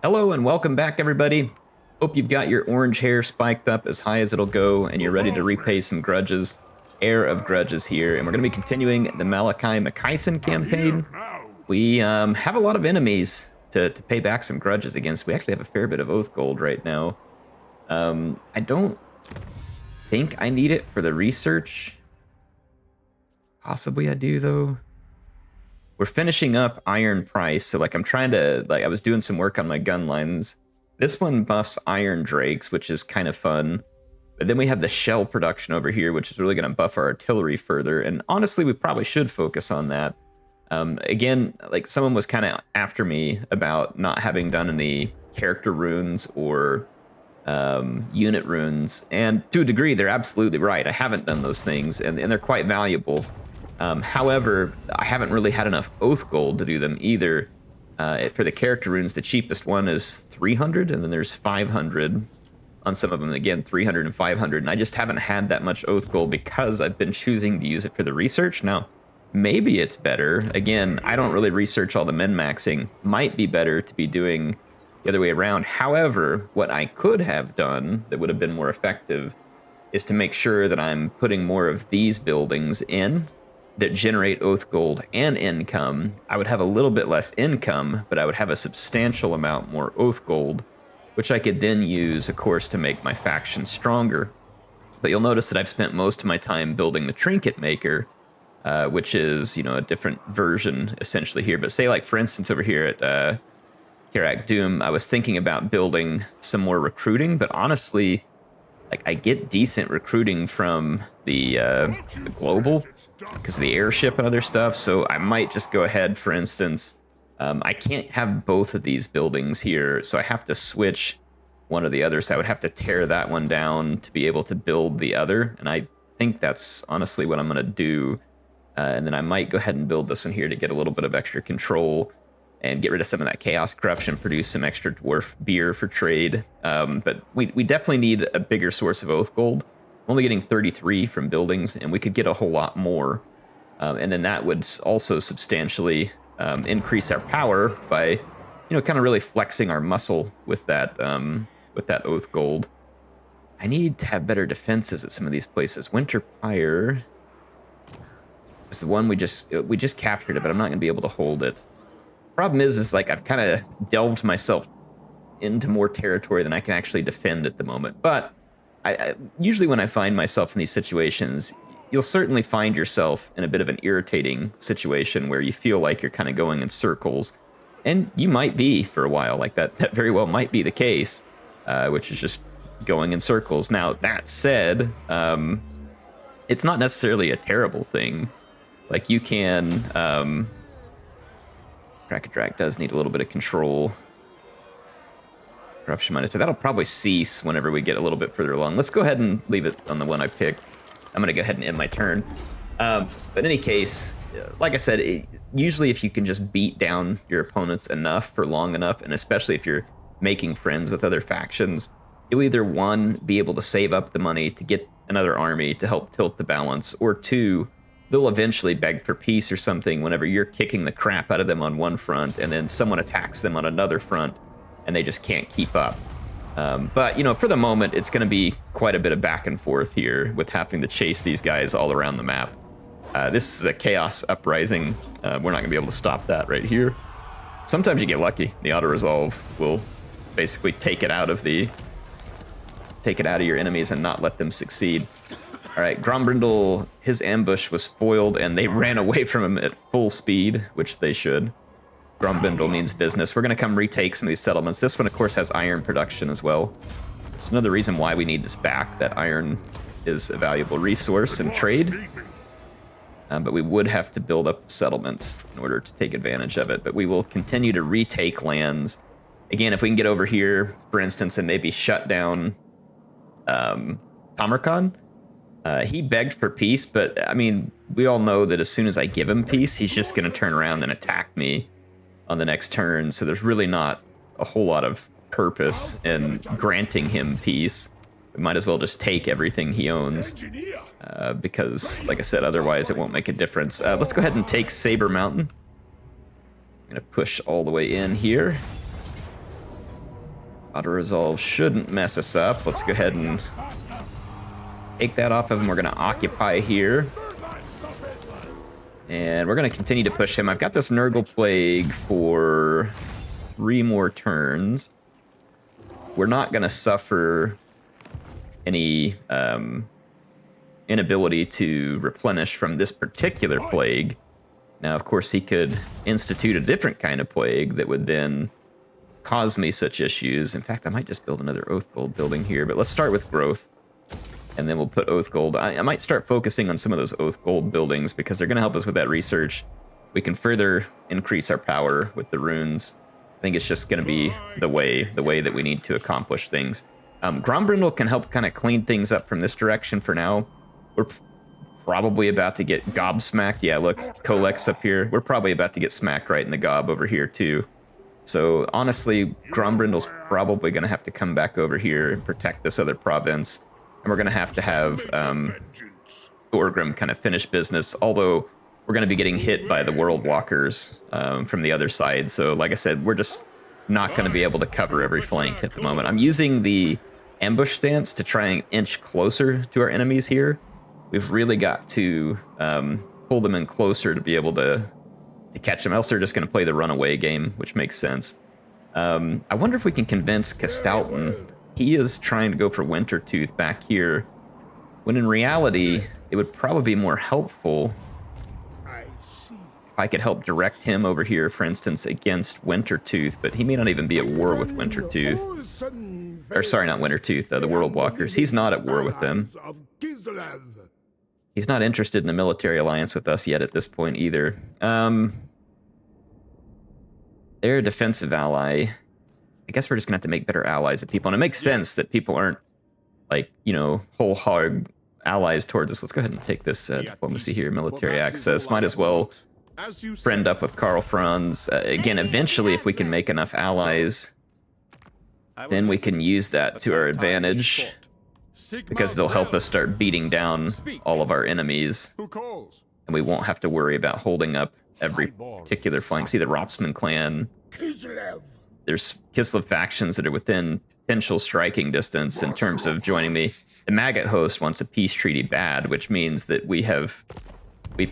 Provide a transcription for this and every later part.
Hello and welcome back, everybody. Hope you've got your orange hair spiked up as high as it'll go and you're ready to repay some grudges. Heir of Grudges here, and we're going to be continuing the Malakai Makaisson campaign. We have a lot of enemies to pay back some grudges against. We actually have a fair bit of oath gold right now. I don't think I need it for the research. Possibly I do, though. We're finishing up Iron Price, so I'm trying to, I was doing some work on my gun lines. This one buffs Iron Drakes, which is kind of fun. But then we have the shell production over here, which is really going to buff our artillery further. And honestly, we probably should focus on that. Again, someone was kind of after me about not having done any character runes or unit runes. And to a degree, they're absolutely right. I haven't done those things, and they're quite valuable. However, I haven't really had enough oath gold to do them either. For the character runes, the cheapest one is 300, and then there's 500 on some of them. Again, 300 and 500, and I just haven't had that much oath gold because I've been choosing to use it for the research. Now, maybe it's better. Again, I don't really research all the min-maxing. Might be better to be doing the other way around. However, what I could have done that would have been more effective is to make sure that I'm putting more of these buildings in that generate oath gold and income. I would have a little bit less income, but I would have a substantial amount more oath gold, which I could then use, of course, to make my faction stronger. But you'll notice that I've spent most of my time building the Trinket Maker, which is, a different version essentially here. But say, for instance, over here at Karak Doom, I was thinking about building some more recruiting, but honestly, I get decent recruiting from the global because of the airship and other stuff. So I might just go ahead, for instance, I can't have both of these buildings here, so I have to switch one or the other. So I would have to tear that one down to be able to build the other. And I think that's honestly what I'm going to do. And then I might go ahead and build this one here to get a little bit of extra control and get rid of some of that chaos corruption, produce some extra dwarf beer for trade. But we definitely need a bigger source of oath gold. I'm only getting 33 from buildings, and we could get a whole lot more. And then that would also substantially increase our power by, kind of really flexing our muscle with that oath gold. I need to have better defenses at some of these places. Winter Pyre is the one we just captured it, but I'm not going to be able to hold it. Problem is I've kind of delved myself into more territory than I can actually defend at the moment. But I usually when I find myself in these situations, you'll certainly find yourself in a bit of an irritating situation where you feel like you're kind of going in circles. And you might be for a while, that very well might be the case, which is just going in circles. Now, that said, it's not necessarily a terrible thing. You can... Drag does need a little bit of control. Corruption minus, but that'll probably cease whenever we get a little bit further along. Let's go ahead and leave it on the one I picked. I'm going to go ahead and end my turn. But in any case, like I said, usually if you can just beat down your opponents enough for long enough, and especially if you're making friends with other factions, you'll either, one, be able to save up the money to get another army to help tilt the balance, or two, they'll eventually beg for peace or something whenever you're kicking the crap out of them on one front and then someone attacks them on another front and they just can't keep up. But, for the moment, it's going to be quite a bit of back and forth here with having to chase these guys all around the map. This is a Chaos Uprising. We're not going to be able to stop that right here. Sometimes you get lucky. The auto-resolve will basically take it out of your enemies and not let them succeed. All right, Grombrindle, his ambush was foiled, and they ran away from him at full speed, which they should. Grombrindle means business. We're going to come retake some of these settlements. This one, of course, has iron production as well. It's another reason why we need this back, that iron is a valuable resource in trade. But we would have to build up the settlement in order to take advantage of it. But we will continue to retake lands. Again, if we can get over here, for instance, and maybe shut down Tamarkan. He begged for peace, but we all know that as soon as I give him peace, he's just going to turn around and attack me on the next turn. So there's really not a whole lot of purpose in granting him peace. We might as well just take everything he owns, because, like I said, otherwise it won't make a difference. Let's go ahead and take Saber Mountain. I'm going to push all the way in here. Auto-resolve shouldn't mess us up. Let's go ahead and take that off of him. We're going to occupy here. And we're going to continue to push him. I've got this Nurgle Plague for 3 more turns. We're not going to suffer any inability to replenish from this particular plague. Now, of course, he could institute a different kind of plague that would then cause me such issues. In fact, I might just build another Oath Gold building here, but let's start with growth. And then we'll put Oath Gold. I might start focusing on some of those Oath Gold buildings because they're going to help us with that research. We can further increase our power with the runes. I think it's just going to be the way that we need to accomplish things. Grombrindle can help kind of clean things up from this direction for now. We're probably about to get gobsmacked. Yeah, look, Colex up here. We're probably about to get smacked right in the gob over here too. So honestly, Grombrindle's probably going to have to come back over here and protect this other province. And we're going to have Thorgrim kind of finish business, although we're going to be getting hit by the World Walkers from the other side. So like I said, we're just not going to be able to cover every flank at the moment. I'm using the ambush stance to try and inch closer to our enemies here. We've really got to pull them in closer to be able to catch them, else they're just going to play the runaway game, which makes sense. I wonder if we can convince Castalton. He is trying to go for Wintertooth back here, when in reality, it would probably be more helpful if I could help direct him over here, for instance, against Wintertooth, but he may not even be at war with Wintertooth. Or sorry, not Wintertooth, the World Walkers. He's not at war with them. He's not interested in a military alliance with us yet at this point either. They're a defensive ally. I guess we're just gonna have to make better allies of people. And it makes sense that people aren't, like, you know, whole hog allies towards us. Let's go ahead and take this diplomacy here, military access. Might as well friend up with Karl Franz. Again, eventually, if we can make enough allies, then we can use that to our advantage, because they'll help us start beating down all of our enemies, and we won't have to worry about holding up every particular flank. See the Ropsman clan. There's Kislev factions that are within potential striking distance in terms of joining me. The Maggot host wants a peace treaty bad, which means that we've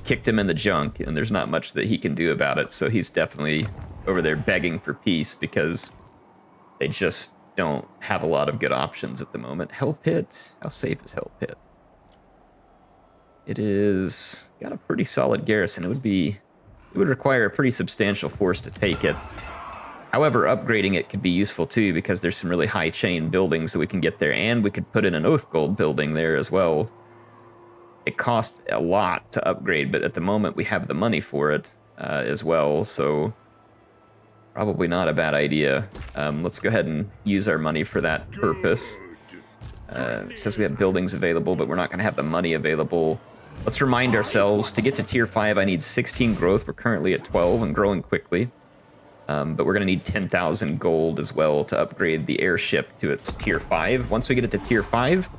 kicked him in the junk, and there's not much that he can do about it. So he's definitely over there begging for peace because they just don't have a lot of good options at the moment. Hell Pit, how safe is Hell Pit? It is got a pretty solid garrison. It would require a pretty substantial force to take it. However, upgrading it could be useful too, because there's some really high chain buildings that we can get there, and we could put in an Oath Gold building there as well. It costs a lot to upgrade, but at the moment we have the money for it as well, so probably not a bad idea. Let's go ahead and use our money for that purpose. It says we have buildings available, but we're not going to have the money available. Let's remind ourselves, to get to tier 5, I need 16 growth. We're currently at 12 and growing quickly. But we're going to need 10,000 gold as well to upgrade the airship to its tier 5. Once we get it to tier 5,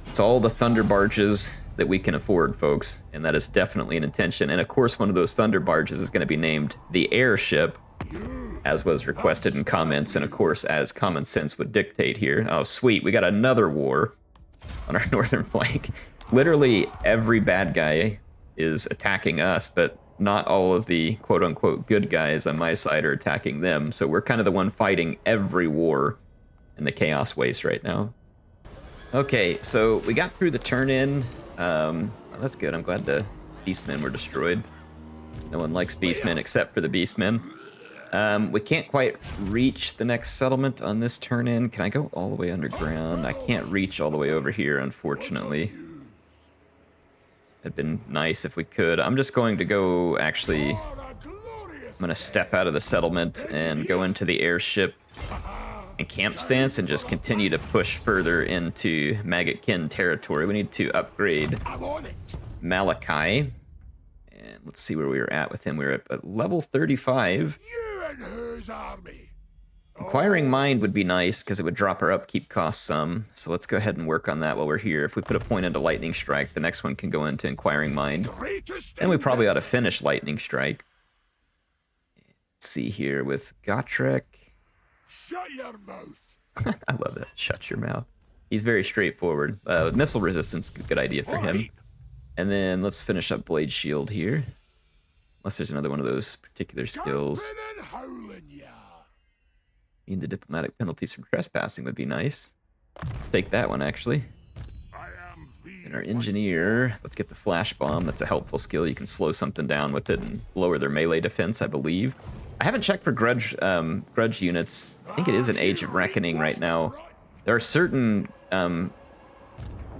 it's all the thunder barges that we can afford, folks. And that is definitely an intention. And of course, one of those thunder barges is going to be named the airship, as was requested in comments, and of course, as common sense would dictate here. Oh, sweet. We got another war on our northern flank. Literally every bad guy is attacking us, but not all of the quote-unquote good guys on my side are attacking them. So we're kind of the one fighting every war in the Chaos Waste right now. Okay, so we got through the turn-in. That's good. I'm glad the Beastmen were destroyed. No one likes Beastmen except for the Beastmen. We can't quite reach the next settlement on this turn-in. Can I go all the way underground? I can't reach all the way over here, unfortunately. It'd been nice if we could. I'm just going to go, actually, I'm going to step out of the settlement and go into the airship and camp stance and just continue to push further into Maggotkin territory. We need to upgrade Malakai. And let's see where we were at with him. We were at level 35. Acquiring Mind would be nice because it would drop our upkeep costs some. So let's go ahead and work on that while we're here. If we put a point into Lightning Strike, the next one can go into Inquiring Mind. And we probably ought to finish Lightning Strike. Let's see here with Gotrek. Shut your mouth. I love that. Shut your mouth. He's very straightforward. Missile resistance, good idea for him. And then let's finish up Blade Shield here. Unless there's another one of those particular skills. Immune to diplomatic penalties from trespassing would be nice. Let's take that one, actually. And our engineer, let's get the flash bomb. That's a helpful skill. You can slow something down with it and lower their melee defense, I believe. I haven't checked for grudge units. I think it is an Age of Reckoning right now. There are certain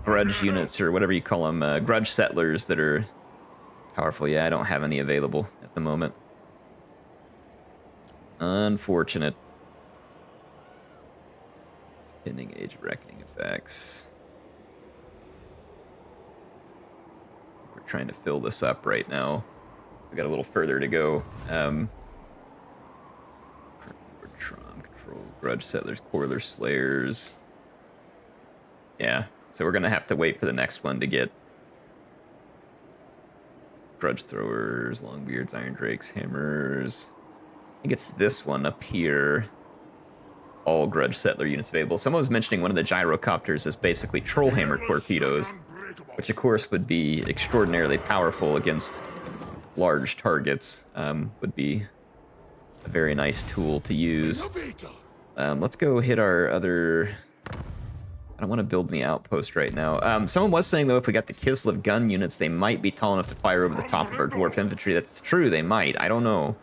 grudge units, or whatever you call them, grudge settlers that are powerful. Yeah, I don't have any available at the moment. Unfortunate. Pending Age of Reckoning effects. We're trying to fill this up right now. We got a little further to go. Control, Grudge Settlers, Coiler Slayers. Yeah, so we're gonna have to wait for the next one to get Grudge Throwers, Longbeards, Iron Drakes, Hammers. I think it's this one up here. All Grudge Settler units available. Someone was mentioning one of the gyrocopters is basically Trollhammer torpedoes, which of course would be extraordinarily powerful against large targets. Would be a very nice tool to use. Let's go hit our other... I don't want to build the outpost right now. Someone was saying, though, if we got the Kislev gun units, they might be tall enough to fire over the top of our dwarf infantry. That's true, they might. I don't know.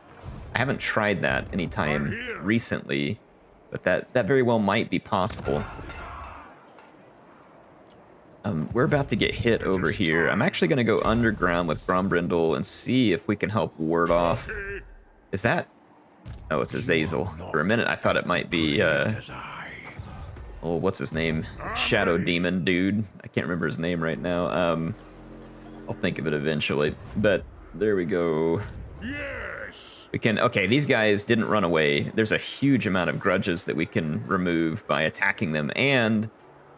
I haven't tried that anytime recently, but that very well might be possible. We're about to get hit over here. I'm actually going to go underground with Grombrindle and see if we can help ward off. Is that... Oh, it's Azazel. For a minute, I thought it might be... Oh, what's his name? Shadow Demon dude. I can't remember his name right now. I'll think of it eventually. But there we go. Yes. We can... Okay, these guys didn't run away. There's a huge amount of grudges that we can remove by attacking them, and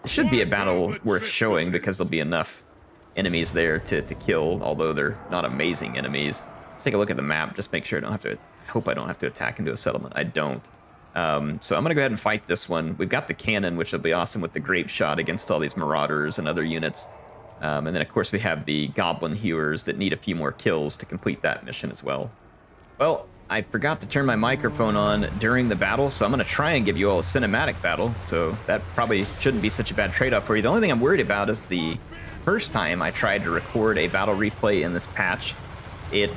it should be a battle worth showing because there'll be enough enemies there to kill, although they're not amazing enemies. Let's take a look at the map. Just make sure I don't have to... I hope I don't have to attack into a settlement. I don't. So I'm going to go ahead and fight this one. We've got the cannon, which will be awesome with the grape shot against all these marauders and other units. And then, of course, we have the goblin hewers that need a few more kills to complete that mission as well. Well, I forgot to turn my microphone on during the battle, so I'm going to try and give you all a cinematic battle. So that probably shouldn't be such a bad trade-off for you. The only thing I'm worried about is the first time I tried to record a battle replay in this patch, it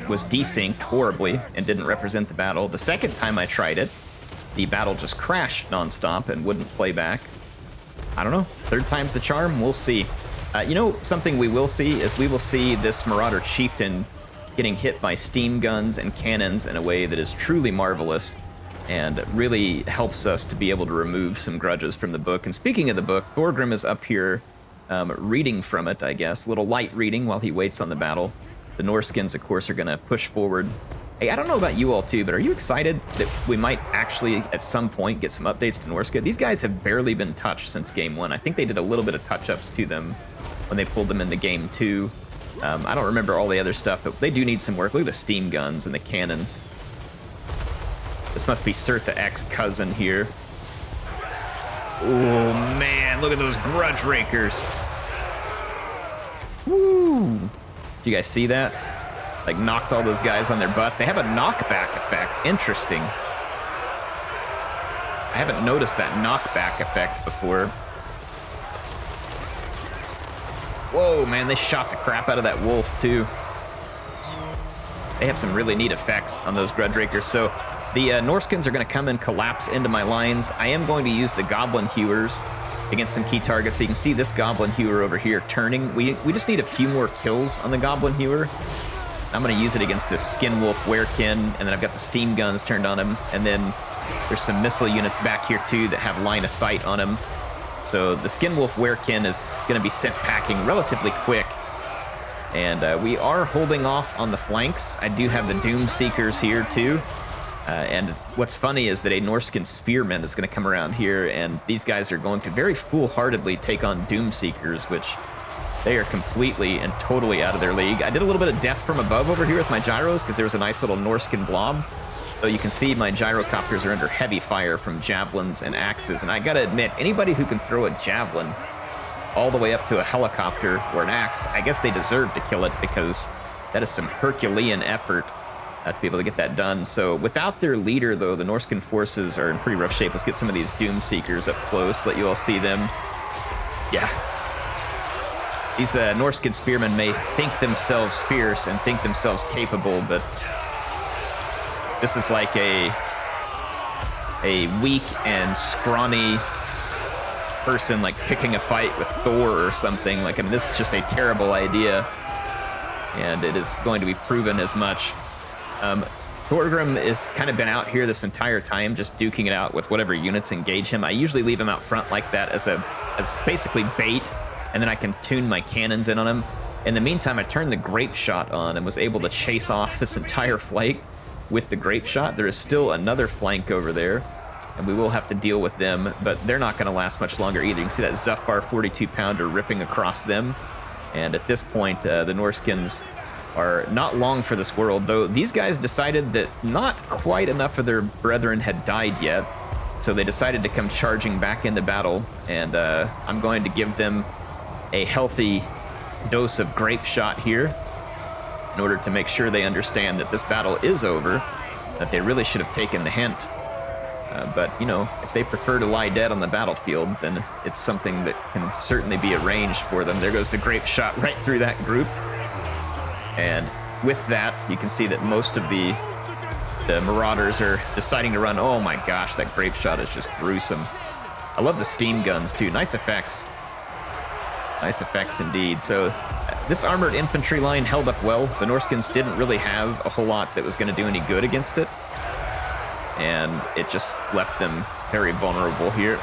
was desynced horribly and didn't represent the battle. The second time I tried it, the battle just crashed nonstop and wouldn't play back. I don't know. Third time's the charm. We'll see. You know, something we will see is we will see this Marauder Chieftain getting hit by steam guns and cannons in a way that is truly marvelous and really helps us to be able to remove some grudges from the book. And speaking of the book, Thorgrim is up here reading from it, I guess. A little light reading while he waits on the battle. The Norskins, of course, are going to push forward. Hey, I don't know about you all, too, but are you excited that we might actually, at some point, get some updates to Norska? These guys have barely been touched since Game 1. I think they did a little bit of touch-ups to them when they pulled them into Game 2. I don't remember all the other stuff, but they do need some work. Look at the steam guns and the cannons. This must be Sirtha X's cousin here. Oh, man, look at those grudge rakers. Woo! Did you guys see that? Like, knocked all those guys on their butt. They have a knockback effect. Interesting. I haven't noticed that knockback effect before. Whoa, man, they shot the crap out of that wolf, too. They have some really neat effects on those grudge rakers. So the Norskins are going to come and collapse into my lines. I am going to use the goblin hewers against some key targets. So you can see this goblin hewer over here turning. We just need a few more kills on the goblin hewer. I'm going to use it against this skin wolf werekin, and then I've got the steam guns turned on him, and then there's some missile units back here too that have line of sight on him. So the skin wolf werekin is going to be sent packing relatively quick, and we are holding off on the flanks. I do have the Doom Seekers here too. And what's funny is that a Norskin Spearman is going to come around here, and these guys are going to very foolhardily take on Doom Seekers, which they are completely and totally out of their league. I did a little bit of death from above over here with my gyros because there was a nice little Norskin blob. So you can see my gyrocopters are under heavy fire from javelins and axes, and I gotta admit, anybody who can throw a javelin all the way up to a helicopter or an axe, I guess they deserve to kill it, because that is some Herculean effort to be able to get that done. So without their leader, though, the Norscan forces are in pretty rough shape. Let's get some of these Doomseekers up close, let you all see them. Yeah. These Norscan spearmen may think themselves fierce and think themselves capable, but this is like a weak and scrawny person like picking a fight with Thor or something. Like, I mean, this is just a terrible idea, and it is going to be proven as much. Thorgrim has kind of been out here this entire time, just duking it out with whatever units engage him. I usually leave him out front like that as basically bait, and then I can tune my cannons in on him. In the meantime, I turned the grape shot on and was able to chase off this entire flank with the grape shot. There is still another flank over there, and we will have to deal with them, but they're not going to last much longer either. You can see that Zufbar 42-pounder ripping across them, and at this point, the Norskins are not long for this world, though these guys decided that not quite enough of their brethren had died yet, so they decided to come charging back into battle, and I'm going to give them a healthy dose of grape shot here in order to make sure they understand that this battle is over, that they really should have taken the hint. But, you know, if they prefer to lie dead on the battlefield, then it's something that can certainly be arranged for them. There goes the grape shot right through that group. And with that, you can see that most of the Marauders are deciding to run. Oh my gosh, that grape shot is just gruesome. I love the steam guns, too. Nice effects. Nice effects indeed. So this armored infantry line held up well. The Norskins didn't really have a whole lot that was going to do any good against it, and it just left them very vulnerable here.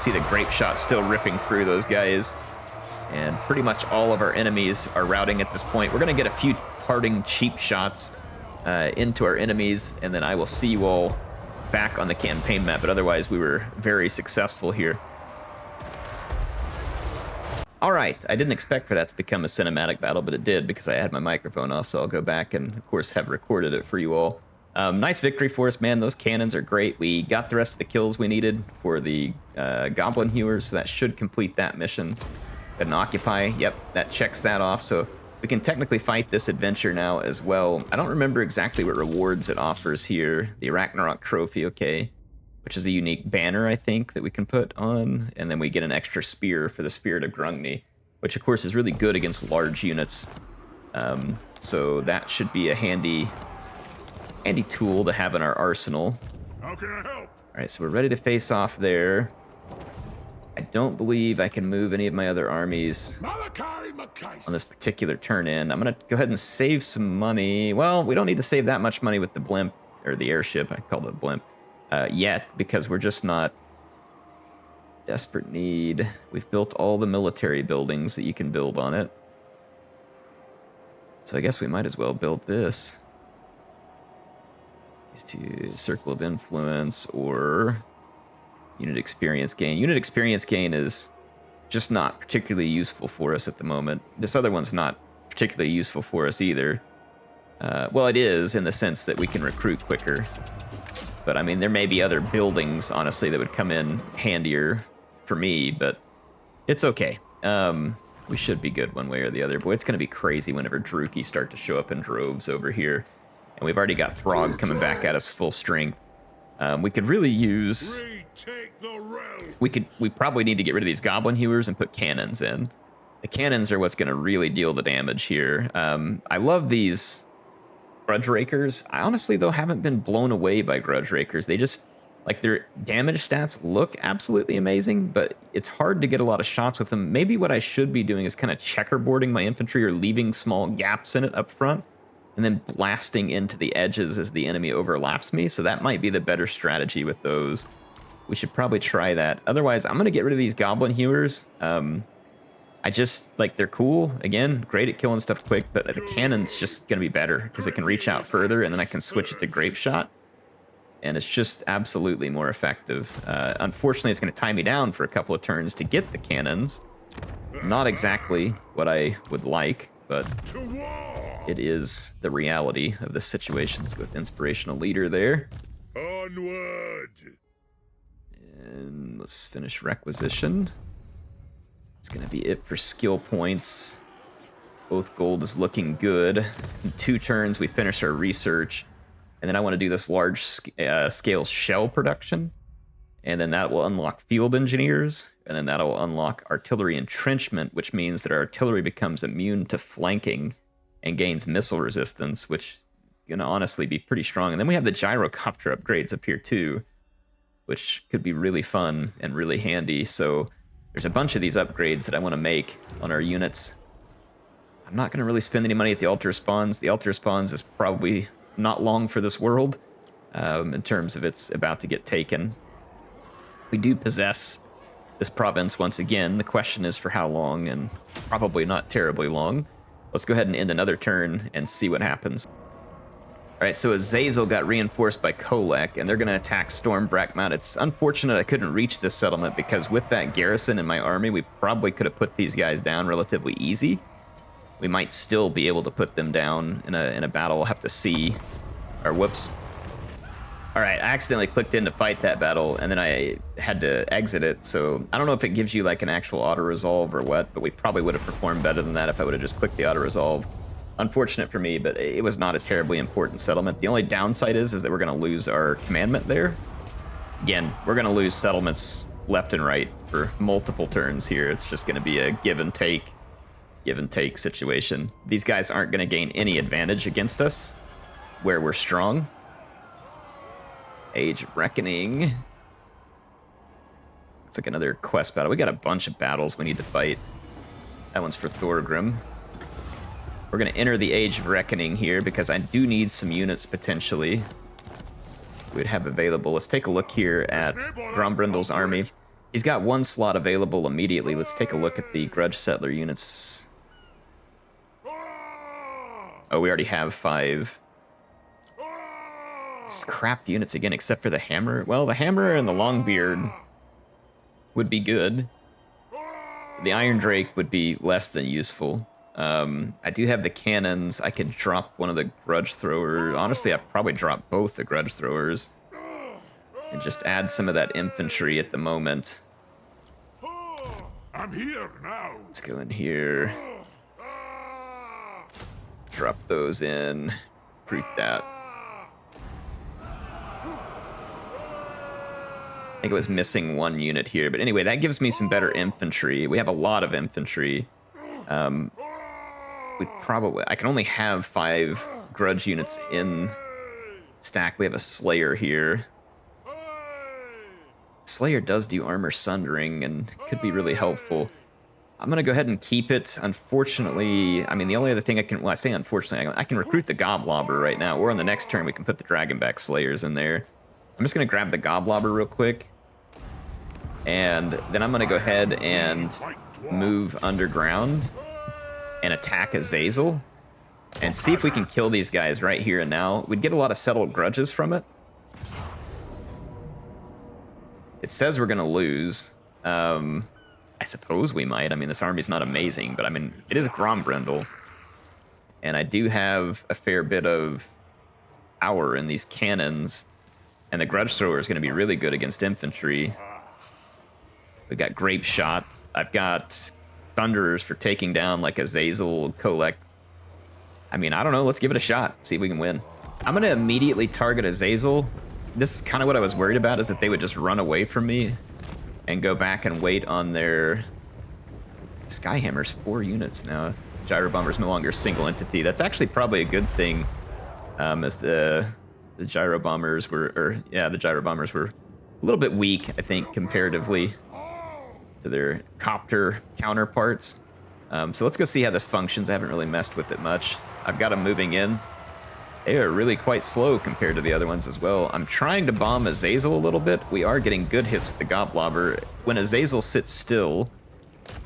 See the grape shot still ripping through those guys, and pretty much all of our enemies are routing at this point. We're going to get a few parting cheap shots into our enemies, and then I will see you all back on the campaign map, but otherwise we were very successful here. All right, I didn't expect for that to become a cinematic battle, but it did because I had my microphone off, so I'll go back and, of course, have recorded it for you all. Nice victory for us, man. Those cannons are great. We got the rest of the kills we needed for the Goblin Hewers, so that should complete that mission. An Occupy, yep, that checks that off, so we can technically fight this adventure now as well. I don't remember exactly what rewards it offers here. The Ragnarok Trophy, okay, which is a unique banner, I think, that we can put on, and then we get an extra spear for the Spirit of Grungni, which, of course, is really good against large units. So that should be a handy tool to have in our arsenal. How can I help? All right, so we're ready to face off there. I don't believe I can move any of my other armies Malakai Makaisson on this particular turn in. I'm going to go ahead and save some money. Well, we don't need to save that much money with the blimp, or the airship. I called it a blimp. Yet, because we're just not desperate need. We've built all the military buildings that you can build on it. So I guess we might as well build this. These two, Circle of Influence or Unit Experience Gain. Unit Experience Gain is just not particularly useful for us at the moment. This other one's not particularly useful for us either. Well, it is in the sense that we can recruit quicker. But I mean, there may be other buildings, honestly, that would come in handier for me, but it's okay. We should be good one way or the other. Boy, it's going to be crazy whenever Druki start to show up in droves over here. And we've already got Throg coming back at us full strength. We could really use... We probably need to get rid of these Goblin Hewers and put cannons in. The cannons are what's going to really deal the damage here. I love these Grudge Rakers. I honestly, though, haven't been blown away by Grudge Rakers. They just, like, their damage stats look absolutely amazing, but it's hard to get a lot of shots with them. Maybe what I should be doing is kind of checkerboarding my infantry or leaving small gaps in it up front and then blasting into the edges as the enemy overlaps me. So that might be the better strategy with those. We should probably try that. Otherwise, I'm going to get rid of these Goblin Hewers. I just, like, they're cool. Again, great at killing stuff quick, but the cannon's just going to be better because it can reach out further, and then I can switch it to Grape Shot, and it's just absolutely more effective. Unfortunately, it's going to tie me down for a couple of turns to get the cannons. Not exactly what I would like, but it is the reality of the situation. Let's go with Inspirational Leader there. Onward! And let's finish Requisition. It's going to be it for skill points. Both gold is looking good. In 2 turns, we finish our research. And then I want to do this large scale shell production. And then that will unlock field engineers. And then that'll unlock artillery entrenchment, which means that our artillery becomes immune to flanking and gains missile resistance, which is going to honestly be pretty strong. And then we have the gyrocopter upgrades up here too, which could be really fun and really handy. So there's a bunch of these upgrades that I want to make on our units. I'm not going to really spend any money at the altar spawns. The altar spawns is probably not long for this world in terms of it's about to get taken. We do possess this province once again. The question is for how long, and probably not terribly long. Let's go ahead and end another turn and see what happens. All right, so Azazel got reinforced by Kolek, and they're going to attack Storm Brackmount. It's unfortunate I couldn't reach this settlement, because with that garrison in my army, we probably could have put these guys down relatively easy. We might still be able to put them down in a battle. We'll have to see. Or whoops. All right, I accidentally clicked in to fight that battle, and then I had to exit it. So I don't know if it gives you like an actual auto-resolve or what, but we probably would have performed better than that if I would have just clicked the auto-resolve. Unfortunate for me, but it was not a terribly important settlement. The only downside is that we're going to lose our commandment there. Again, we're going to lose settlements left and right for multiple turns here. It's just going to be a give and take situation. These guys aren't going to gain any advantage against us where we're strong. Age of Reckoning. It's like another quest battle. We got a bunch of battles we need to fight. That one's for Thorgrim. We're going to enter the Age of Reckoning here because I do need some units potentially we'd have available. Let's take a look here at Grombrindal's army. He's got 1 slot available immediately. Let's take a look at the Grudge Settler units. Oh, we already have 5. It's crap units again, except for the hammer. Well, the hammer and the Longbeard would be good. The Iron Drake would be less than useful. I do have the cannons. I could drop one of the Grudge Throwers. Honestly, I'd probably drop both the Grudge Throwers and just add some of that infantry at the moment. I'm here now. Let's go in here. Drop those in. Recruit that. I think it was missing 1 unit here, but anyway, that gives me some better infantry. We have a lot of infantry. I can only have 5 Grudge units in stack. We have a Slayer here. Slayer does do armor sundering and could be really helpful. I'm going to go ahead and keep it. Unfortunately, I mean, the only other thing I can... Well, I say unfortunately, I can recruit the Goblobber right now, or on the next turn we can put the Dragonback Slayers in there. I'm just going to grab the Goblobber real quick. And then I'm going to go ahead and move underground and attack Azazel and see if we can kill these guys right here and now. We'd get a lot of settled grudges from it. It says we're going to lose. I suppose we might. I mean, this army's not amazing, but I mean, it is Grombrindal. And I do have a fair bit of power in these cannons. And the Grudge Thrower is going to be really good against infantry. We've got Grape Shot. I've got Thunderers for taking down like Azazel, Kolek. I mean, I don't know. Let's give it a shot. See if we can win. I'm going to immediately target Azazel. This is kind of what I was worried about, is that they would just run away from me and go back and wait on their... Skyhammer's 4 units now. Gyro Bomber's no longer a single entity. That's actually probably a good thing, as the Gyro Bombers were... the Gyro Bombers were a little bit weak, I think, comparatively to their copter counterparts. So let's go see how this functions. I haven't really messed with it much. I've got them moving in. They are really quite slow compared to the other ones as well. I'm trying to bomb Azazel a little bit. We are getting good hits with the Goblobber. When Azazel sits still,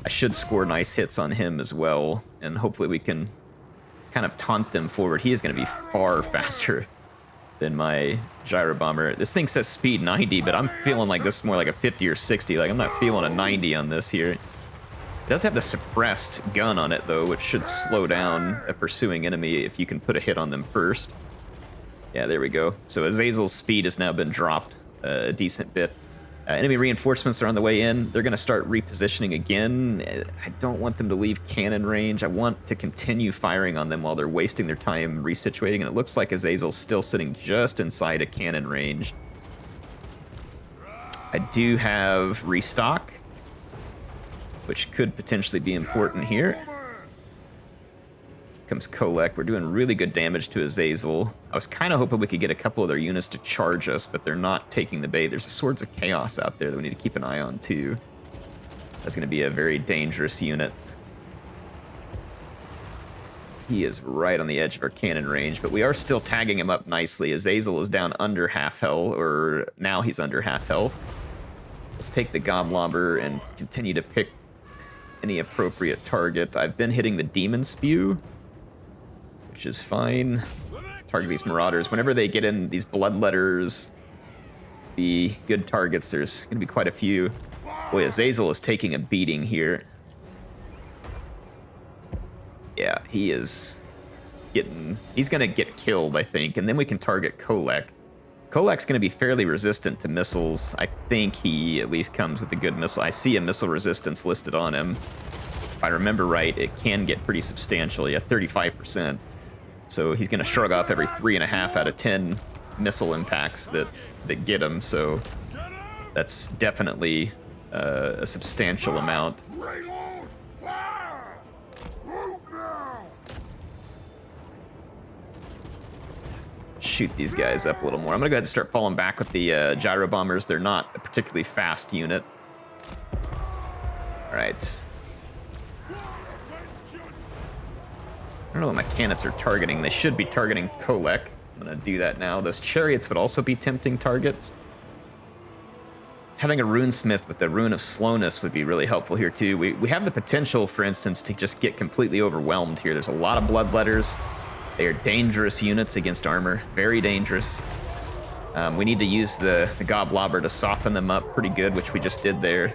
I should score nice hits on him as well. And hopefully we can kind of taunt them forward. He is going to be far faster than my Gyro Bomber. This thing says speed 90, but I'm feeling like this is more like a 50 or 60. Like, I'm not feeling a 90 on this here. does have the suppressed gun on it, though, which should slow down a pursuing enemy if you can put a hit on them first. Yeah, there we go. So Azazel's speed has now been dropped a decent bit. Enemy reinforcements are on the way in. They're going to start repositioning again. I don't want them to leave cannon range. I want to continue firing on them while they're wasting their time resituating, and it looks like Azazel's still sitting just inside a cannon range. I do have restock, which could potentially be important here. Comes Kolek. We're doing really good damage to Azazel. I was kind of hoping we could get a couple of their units to charge us, but they're not taking the bait. There's a Swords of Chaos out there that we need to keep an eye on, too. That's going to be a very dangerous unit. He is right on the edge of our cannon range, but we are still tagging him up nicely. Azazel is down under half health, or now he's under half health. Let's take the Goblobber and continue to pick any appropriate target. I've been hitting the Demon Spew, which is fine. Target these Marauders. Whenever they get in these Bloodletters, be good targets. There's going to be quite a few. Boy, Azazel is taking a beating here. Yeah, he's going to get killed, I think, and then we can target Kolek. Kolek's going to be fairly resistant to missiles. I think he at least comes with a good missile. I see a missile resistance listed on him. If I remember right, it can get pretty substantial. Yeah, 35%. So he's going to shrug off every 3.5 out of 10 missile impacts that get him. So that's definitely a substantial amount. Shoot these guys up a little more. I'm going to go ahead and start falling back with the gyro bombers. They're not a particularly fast unit. All right. I don't know what my cannons are targeting. They should be targeting Kolek. I'm going to do that now. Those chariots would also be tempting targets. Having a runesmith with the rune of slowness would be really helpful here too. We have the potential, for instance, to just get completely overwhelmed here. There's a lot of bloodletters. They are dangerous units against armor. Very dangerous. We need to use the Goblobber to soften them up pretty good, which we just did there.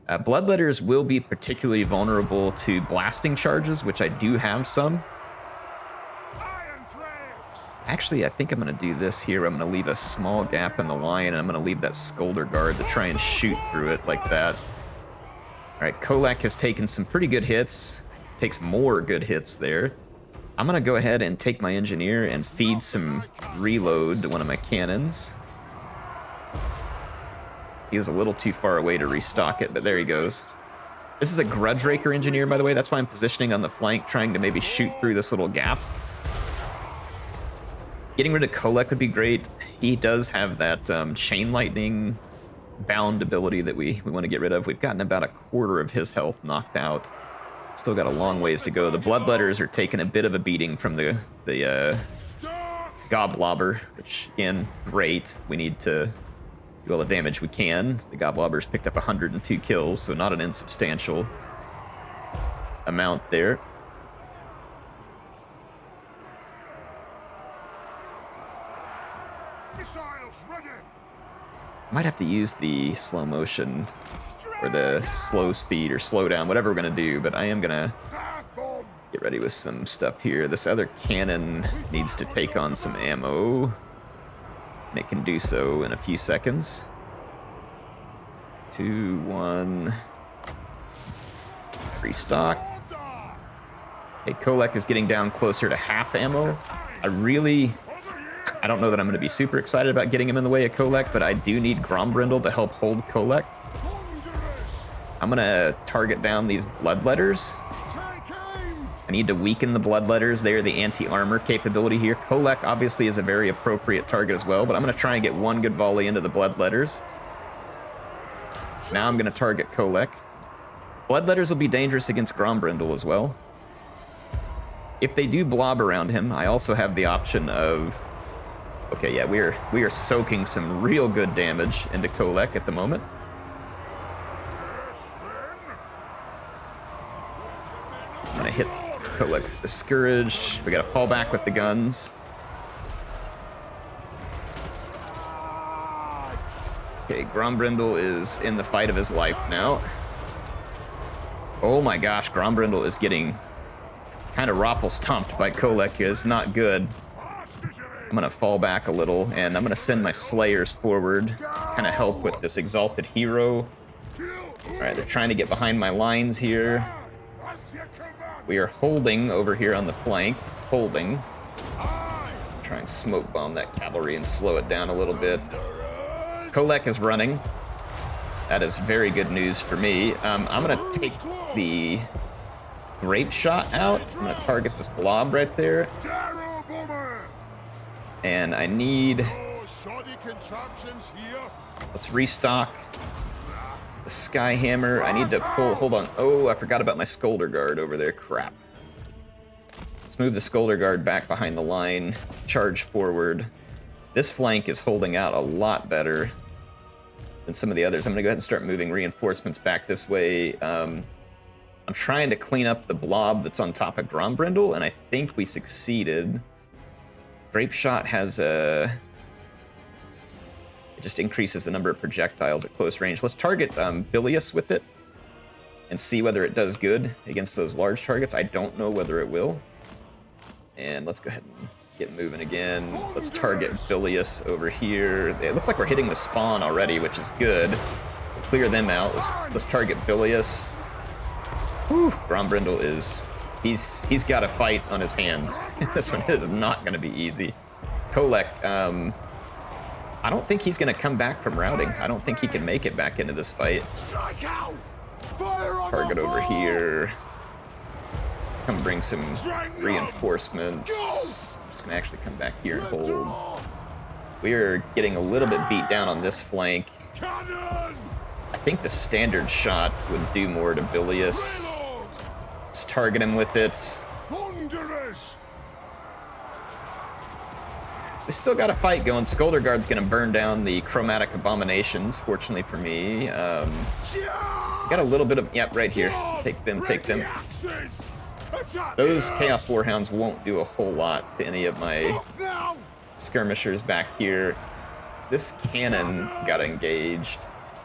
Bloodletters will be particularly vulnerable to blasting charges, which I do have some. Actually, I think I'm going to do this here. I'm going to leave a small gap in the line, and I'm going to leave that Scolder Guard to try and shoot through it like that. All right, Kolek has taken some pretty good hits. Takes more good hits there. I'm going to go ahead and take my engineer and feed some reload to one of my cannons. He was a little too far away to restock it, but there he goes. This is a Grudge Raker engineer, by the way. That's why I'm positioning on the flank, trying to maybe shoot through this little gap. Getting rid of Kolek would be great. He does have that chain lightning bound ability that we want to get rid of. We've gotten about a quarter of his health knocked out. Still got a long ways to go. The Bloodletters are taking a bit of a beating from the Goblobber, which, again, great. We need to do all the damage we can. The Goblobber's picked up 102 kills, so not an insubstantial amount there. Might have to use the slow motion or the slow speed or slow down, whatever we're going to do, but I am going to get ready with some stuff here. This other cannon needs to take on some ammo, and it can do so in a few seconds. 2, 1. Restock. Okay, Kolek is getting down closer to half ammo. I don't know that I'm going to be super excited about getting him in the way of Kolek, but I do need Grombrindle to help hold Kolek. I'm going to target down these Bloodletters. I need to weaken the Bloodletters. They are the anti-armor capability here. Kolek obviously is a very appropriate target as well, but I'm going to try and get one good volley into the Bloodletters. Now I'm going to target Kolek. Bloodletters will be dangerous against Grombrindle as well. If they do blob around him, I also have the option of... Okay, yeah, we are soaking some real good damage into Kolek at the moment. I'm gonna hit Kolek with the Scourge. We gotta fall back with the guns. Okay, Grombrindle is in the fight of his life now. Oh my gosh, Grombrindle is getting kind of raffle stomped by Kolek. Is not good. I'm gonna fall back a little, and I'm gonna send my Slayers forward, kind of help with this Exalted Hero. All right, they're trying to get behind my lines here. We are holding over here on the flank, holding. Try and smoke bomb that cavalry and slow it down a little bit. Kolek is running. That is very good news for me. I'm gonna take the grape shot out. I'm gonna target this blob right there. And I need... Let's restock the Skyhammer. I need to pull... Hold on. Oh, I forgot about my Scolder Guard over there. Crap. Let's move the Scolder Guard back behind the line. Charge forward. This flank is holding out a lot better than some of the others. I'm gonna go ahead and start moving reinforcements back this way. I'm trying to clean up the blob that's on top of Grombrindle, and I think we succeeded. Grape Shot has a... It just increases the number of projectiles at close range. Let's target Bilious with it and see whether it does good against those large targets. I don't know whether it will. And let's go ahead and get moving again. Let's target Bilious over here. It looks like we're hitting the spawn already, which is good. We'll clear them out. Let's target Bilious. Whew, Grombrindle is... He's got a fight on his hands. This one is not going to be easy. Kolek, I don't think he's going to come back from routing. I don't think he can make it back into this fight. Target over here. Come bring some reinforcements. I'm just going to actually come back here and hold. We are getting a little bit beat down on this flank. I think the standard shot would do more to Bilious. Let's target him with it. We still got a fight going. Scolder Guard's gonna burn down the Chromatic Abominations, fortunately for me. Got a little bit of... Yep, right here. Take them, take them. Those Chaos Warhounds won't do a whole lot to any of my skirmishers back here. This cannon got engaged.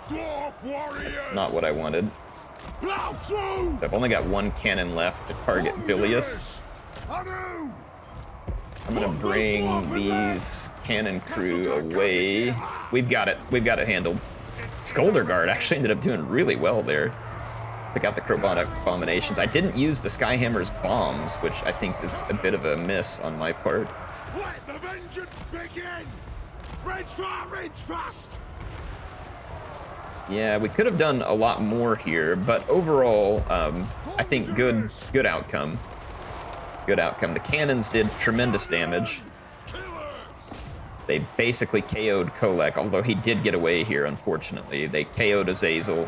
That's not what I wanted. So I've only got one cannon left to target Bilious. I'm gonna bring these cannon crew away. We've got it handled. Scolder Guard actually ended up doing really well there. Took out the Chromatic Abominations. I didn't use the Skyhammer's bombs, which I think is a bit of a miss on my part. Let the vengeance begin! Reach fast! Yeah, we could have done a lot more here, but overall, I think good outcome. Good outcome. The cannons did tremendous damage. They basically KO'd Kolek, although he did get away here, unfortunately. They KO'd Azazel.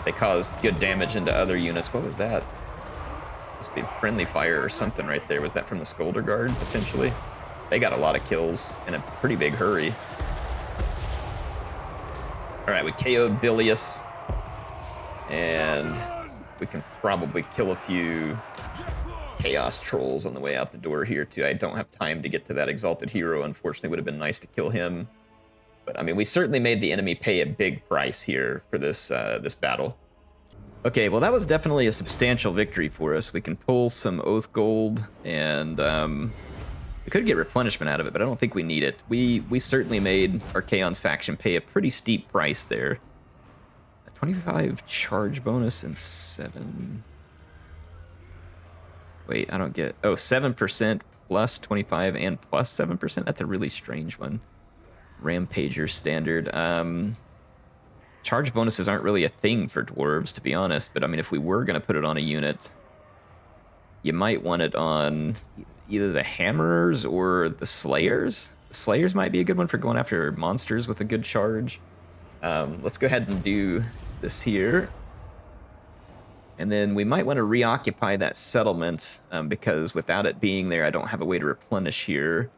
They caused good damage into other units. What was that? Must be friendly fire or something right there. Was that from the Scolder Guard, potentially? They got a lot of kills in a pretty big hurry. All right, we KO'd Bilious, and we can probably kill a few Chaos Trolls on the way out the door here, too. I don't have time to get to that Exalted Hero, unfortunately. Would have been nice to kill him. But, I mean, we certainly made the enemy pay a big price here for this, this battle. Okay, well, that was definitely a substantial victory for us. We can pull some Oath Gold, and we could get replenishment out of it, but I don't think we need it. We certainly made our Chaos faction pay a pretty steep price there. A 25 charge bonus and 7... Wait, I don't get... Oh, 7% plus 25 and plus 7%? That's a really strange one. Rampager standard. Charge bonuses aren't really a thing for dwarves, to be honest, but I mean, if we were going to put it on a unit, you might want it on either the Hammerers or the Slayers. The Slayers might be a good one for going after monsters with a good charge. Let's go ahead and do this here. And then we might want to reoccupy that settlement, because without it being there, I don't have a way to replenish here.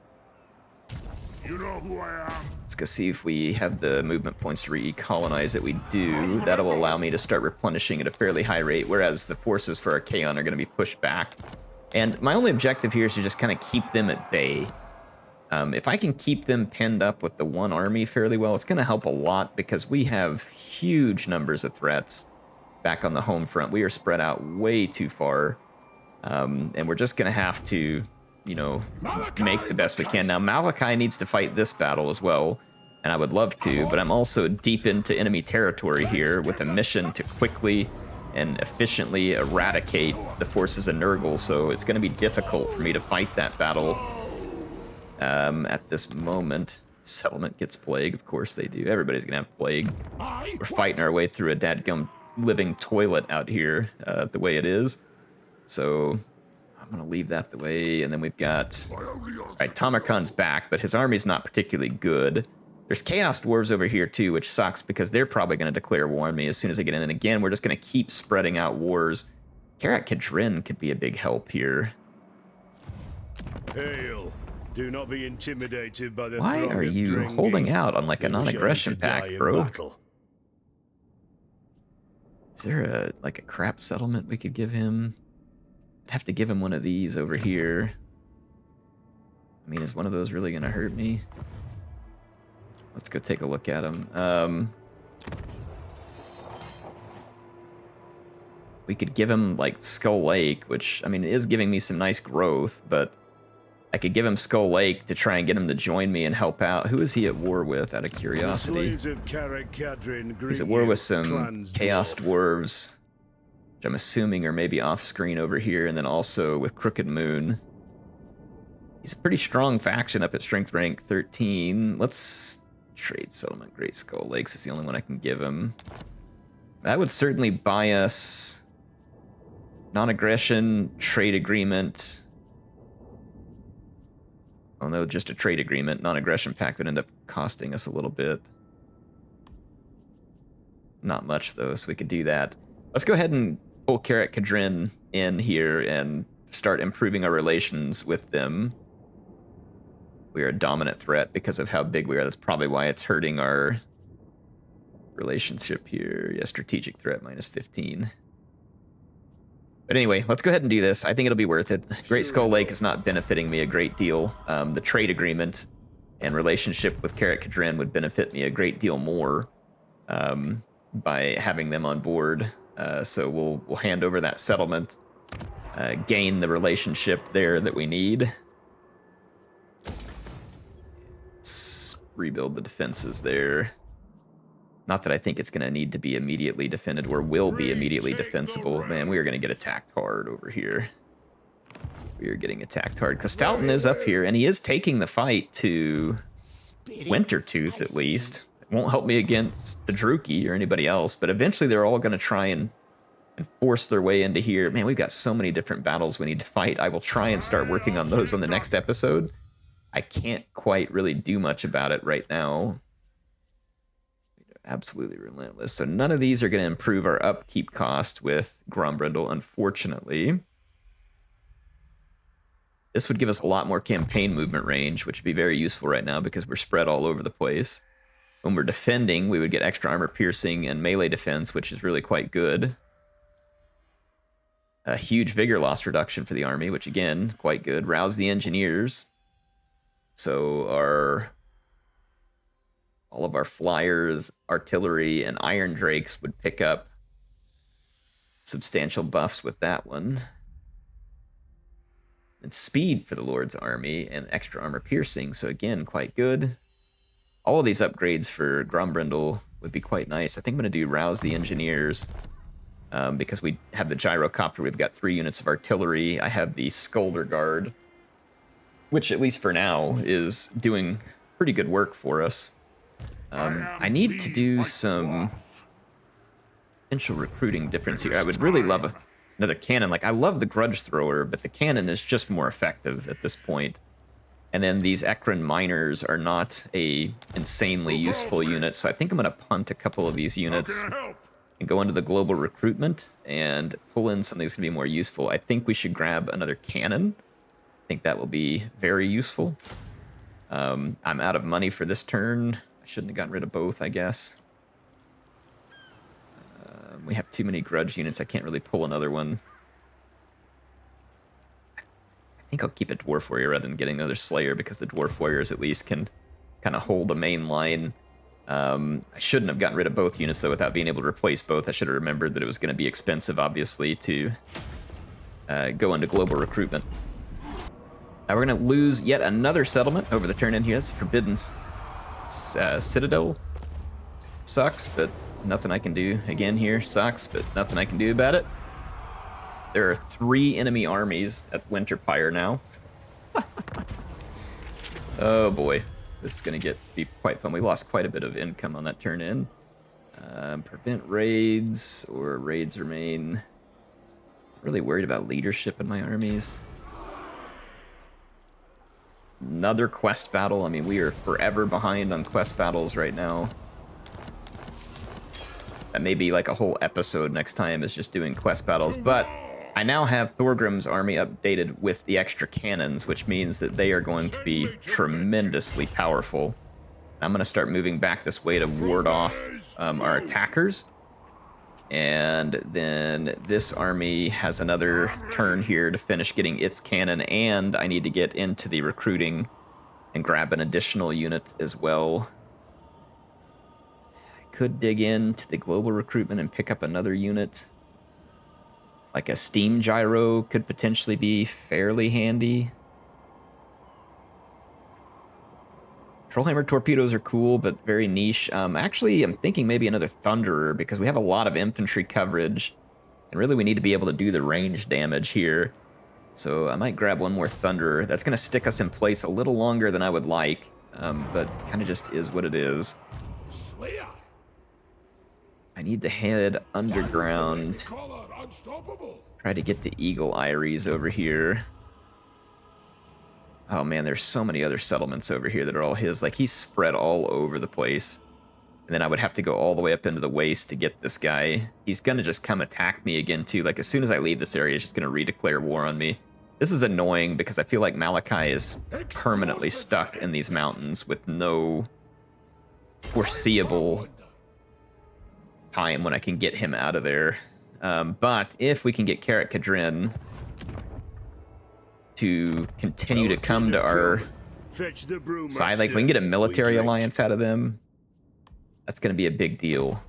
You know who I am. Let's go see if we have the movement points to recolonize it. We do. That'll allow me to start replenishing at a fairly high rate, whereas the forces for Archaon are going to be pushed back. And my only objective here is to just kind of keep them at bay. If I can keep them pinned up with the one army fairly well, it's going to help a lot because we have huge numbers of threats. back on the home front. We are spread out way too far. And we're just going to have to, you know, make the best we can. Now, Malakai needs to fight this battle as well, and I would love to, but I'm also deep into enemy territory here with a mission to quickly and efficiently eradicate the forces of Nurgle, so it's going to be difficult for me to fight that battle at this moment. Settlement gets plague, of course they do. Everybody's going to have plague. We're fighting our way through a dadgum living toilet out here, the way it is. So I'm going to leave that the way, and then we've got... Alright, Tamarkan's back, but his army's not particularly good. There's Chaos Dwarves over here, too, which sucks, because they're probably going to declare war on me as soon as I get in. And again, we're just going to keep spreading out wars. HeirofCarthage could be a big help here. Hail. Do not be intimidated by the Why are you holding out on, like, a non-aggression pact, bro? Is there like a crap settlement we could give him? I'd have to give him one of these over here. I mean, is one of those really going to hurt me? Let's go take a look at him. We could give him, like, Skull Lake, which, I mean, it is giving me some nice growth, but I could give him Skull Lake to try and get him to join me and help out. Who is he at war with, out of curiosity? He's at war with some Chaos Dwarves, which I'm assuming are maybe off-screen over here, and then also with Crooked Moon. He's a pretty strong faction up at Strength Rank 13. Let's trade Settlement. Great Skull Lakes is the only one I can give him. That would certainly buy us non-aggression, trade agreement. Oh no, just a trade agreement. Non-aggression pact would end up costing us a little bit. Not much, though, so we could do that. Let's go ahead and pull HeirofCarthage in here and start improving our relations with them. We are a dominant threat because of how big we are. That's probably why it's hurting our relationship here. Yeah, strategic threat minus 15. But anyway, let's go ahead and do this. I think it'll be worth it. Great Skull Lake is not benefiting me a great deal. The trade agreement and relationship with HeirofCarthage would benefit me a great deal more by having them on board. So we'll hand over that settlement, gain the relationship there that we need. Let's rebuild the defenses there. Not that I think it's going to need to be immediately defended, or will be immediately defensible. Man, we are going to get attacked hard over here. We are getting attacked hard. Because Stoughton is up here, and he is taking the fight to Wintertooth, at least. It won't help me against the Druchii or anybody else, but eventually they're all going to try and force their way into here. Man, we've got so many different battles we need to fight. I will try and start working on those on the next episode. I can't quite really do much about it right now. Absolutely relentless. So none of these are going to improve our upkeep cost with Grombrindle, unfortunately. This would give us a lot more campaign movement range, which would be very useful right now because we're spread all over the place. When we're defending, we would get extra armor piercing and melee defense, which is really quite good. A huge vigor loss reduction for the army, which again, is quite good. Rouse the engineers. So all of our flyers, artillery, and iron drakes would pick up substantial buffs with that one. And speed for the Lord's army and extra armor piercing, so again, quite good. All of these upgrades for Grombrindle would be quite nice. I think I'm going to do Rouse the Engineers because we have the Gyrocopter. We've got 3 units of artillery. I have the Skulder Guard, which at least for now is doing pretty good work for us. I need to do some potential recruiting difference here. I would really love another cannon. Like, I love the Grudge Thrower, but the cannon is just more effective at this point. And then these Ekron Miners are not a insanely useful unit, so I think I'm going to punt a couple of these units and go into the global recruitment and pull in something that's going to be more useful. I think we should grab another cannon. I think that will be very useful. I'm out of money for this turn. I shouldn't have gotten rid of both, I guess. We have too many grudge units. I can't really pull another one. I think I'll keep a Dwarf Warrior rather than getting another Slayer because the Dwarf Warriors at least can kind of hold a main line I shouldn't have gotten rid of both units, though, without being able to replace both. I should have remembered that it was going to be expensive, obviously, to go into global recruitment. Now we're going to lose yet another settlement over the turn in here. That's Forbidden Citadel. Sucks, but nothing I can do. Again here, sucks, but nothing I can do about it. There are 3 enemy armies at Winterpire now. Oh boy, this is going to get to be quite fun. We lost quite a bit of income on that turn in. Prevent raids, or raids remain. Really worried about leadership in my armies. Another quest battle. I mean, we are forever behind on quest battles right now. That may be like a whole episode next time, is just doing quest battles, but I now have Thorgrim's army updated with the extra cannons, which means that they are going to be tremendously powerful. I'm going to start moving back this way to ward off our attackers. And then this army has another turn here to finish getting its cannon, and I need to get into the recruiting and grab an additional unit as well. I could dig into the global recruitment and pick up another unit. Like a steam gyro could potentially be fairly handy. Trollhammer torpedoes are cool, but very niche. Actually, I'm thinking maybe another Thunderer, because we have a lot of infantry coverage. And really, we need to be able to do the range damage here. So I might grab one more Thunderer. That's going to stick us in place a little longer than I would like, but kind of just is what it is. Slayer. I need to head underground. Try to get the Eagle Eyries over here. Oh man, there's so many other settlements over here that are all his. Like, he's spread all over the place. And then I would have to go all the way up into the waste to get this guy. He's gonna just come attack me again too. Like, as soon as I leave this area, he's just gonna redeclare war on me. This is annoying because I feel like Malakai is permanently stuck in these mountains with no foreseeable time when I can get him out of there. But if we can get Karak Kadrin to continue to come to our side, like if we can get a military alliance out of them, that's going to be a big deal.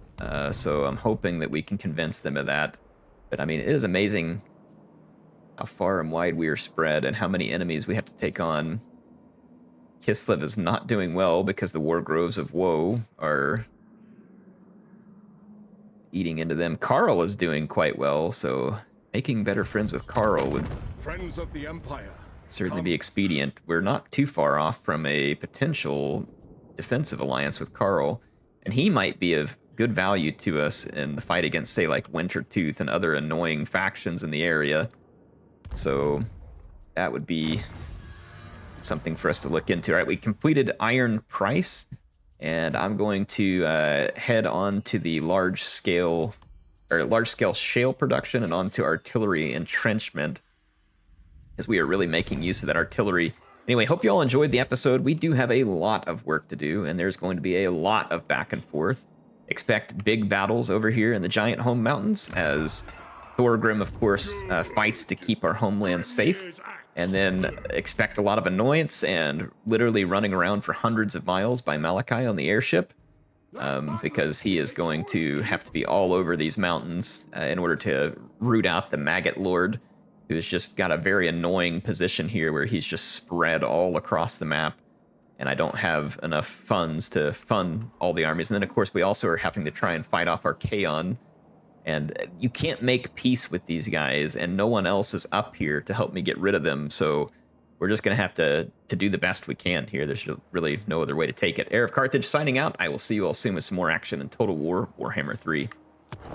So I'm hoping that we can convince them of that. But I mean, it is amazing how far and wide we are spread and how many enemies we have to take on. Kislev is not doing well because the War Groves of Woe are eating into them. Karl is doing quite well, so making better friends with Karl would Friends of the Empire. Certainly be expedient. We're not too far off from a potential defensive alliance with Karl, and he might be of good value to us in the fight against, say, like Wintertooth and other annoying factions in the area. So that would be something for us to look into. All right, we completed Iron Price, and I'm going to head on to the large-scale shale production and onto artillery entrenchment, as we are really making use of that artillery. Anyway, hope you all enjoyed the episode. We do have a lot of work to do, and there's going to be a lot of back and forth. Expect big battles over here in the Giant Home Mountains, as Thorgrim, of course, fights to keep our homeland safe. And then expect a lot of annoyance and literally running around for hundreds of miles by Malakai on the airship, because he is going to have to be all over these mountains in order to root out the Maggot Lord, who's just got a very annoying position here where he's just spread all across the map, and I don't have enough funds to fund all the armies. And then, of course, we also are having to try and fight off our Kaon, and you can't make peace with these guys, and no one else is up here to help me get rid of them, so we're just going to have to do the best we can here. There's really no other way to take it. HeirofCarthage signing out. I will see you all soon with some more action in Total War Warhammer 3.